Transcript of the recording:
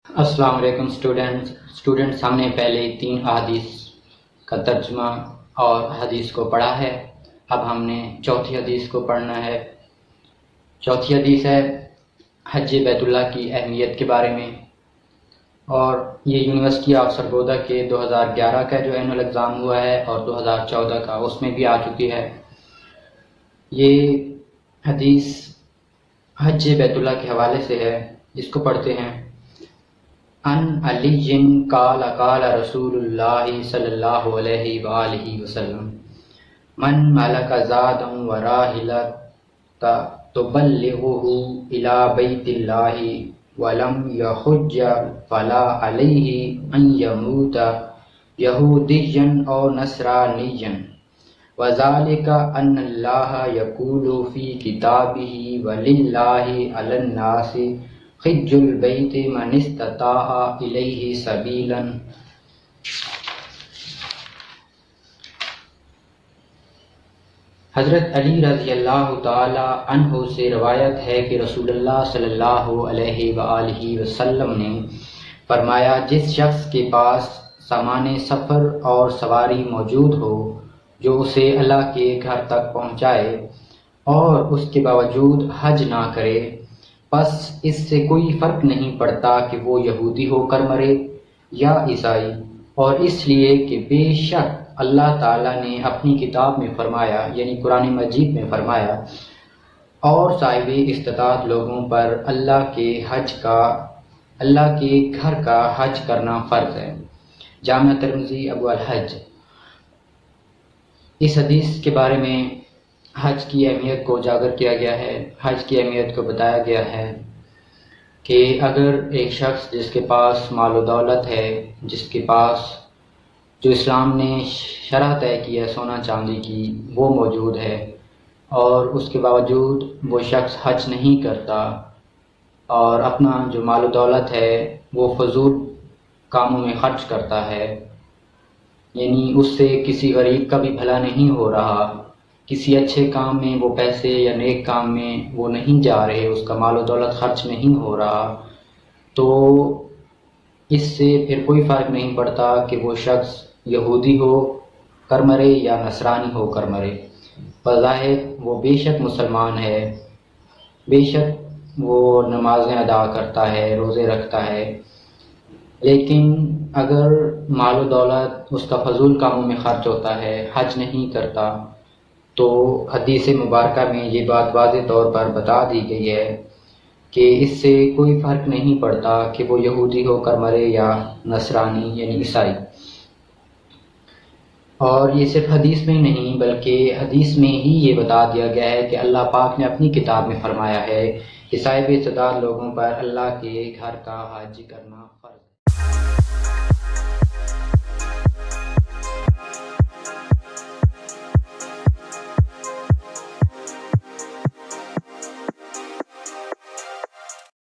السلام علیکم اسٹوڈنٹس ہم نے پہلے 3 احادیث کا ترجمہ اور حدیث کو پڑھا ہے. اب ہم نے چوتھی حدیث کو پڑھنا ہے. چوتھی حدیث ہے حج بیت اللہ کی اہمیت کے بارے میں، اور یہ یونیورسٹی آف سرگودا کے 2011 کا جو اینول ایگزام ہوا ہے اور 2014 کا اس میں بھی آ چکی ہے. یہ حدیث حج بیت اللہ کے حوالے سے ہے، جس کو پڑھتے ہیں. ان علی قال قال رسول اللہ صلی اللہ علیہ وآلہ وسلم من ملک زادا وراحلۃ تبلغه الى بیت اللہ ولم یحج فلا علیہ ان یموت یہودیا او نصرانیا وذلک ان اللہ یقول فی کتابہ وللہ علی الناس حج البیت من استطاع الیہ سبیلا. حضرت علی رضی اللہ تعالی عنہ سے روایت ہے کہ رسول اللہ صلی اللہ علیہ وآلہ وسلم نے فرمایا، جس شخص کے پاس سامان سفر اور سواری موجود ہو جو اسے اللہ کے گھر تک پہنچائے اور اس کے باوجود حج نہ کرے، پس اس سے کوئی فرق نہیں پڑتا کہ وہ یہودی ہو کر مرے یا عیسائی، اور اس لیے کہ بے شک اللہ تعالیٰ نے اپنی کتاب میں فرمایا، یعنی قرآن مجید میں فرمایا، اور صاحب استطاعت لوگوں پر اللہ کے گھر کا حج کرنا فرض ہے. جامع ترمذی ابو الحج. اس حدیث کے بارے میں حج کی اہمیت کو اجاگر کیا گیا ہے. حج کی اہمیت کو بتایا گیا ہے کہ اگر ایک شخص جس کے پاس مال و دولت ہے، جس کے پاس جو اسلام نے شرح طے کی ہے سونا چاندی کی وہ موجود ہے، اور اس کے باوجود وہ شخص حج نہیں کرتا اور اپنا جو مال و دولت ہے وہ فضول کاموں میں خرچ کرتا ہے، یعنی اس سے کسی غریب کا بھی بھلا نہیں ہو رہا، کسی اچھے کام میں وہ پیسے یا نیک کام میں وہ نہیں جا رہے، اس کا مال و دولت خرچ نہیں ہو رہا، تو اس سے پھر کوئی فرق نہیں پڑتا کہ وہ شخص یہودی ہو کر مرے یا نصرانی ہو کر مرے. بظاہر وہ بے شک مسلمان ہے، بے شک وہ نمازیں ادا کرتا ہے، روزے رکھتا ہے، لیکن اگر مال و دولت اس کا فضول کاموں میں خرچ ہوتا ہے، حج نہیں کرتا، تو حدیث مبارکہ میں یہ بات واضح طور پر بتا دی گئی ہے کہ اس سے کوئی فرق نہیں پڑتا کہ وہ یہودی ہو کر مرے یا نصرانی یعنی عیسائی. اور یہ صرف حدیث میں نہیں بلکہ حدیث میں ہی یہ بتا دیا گیا ہے کہ اللہ پاک نے اپنی کتاب میں فرمایا ہے کہ صاحب استطاعت لوگوں پر اللہ کے گھر کا حج کرنا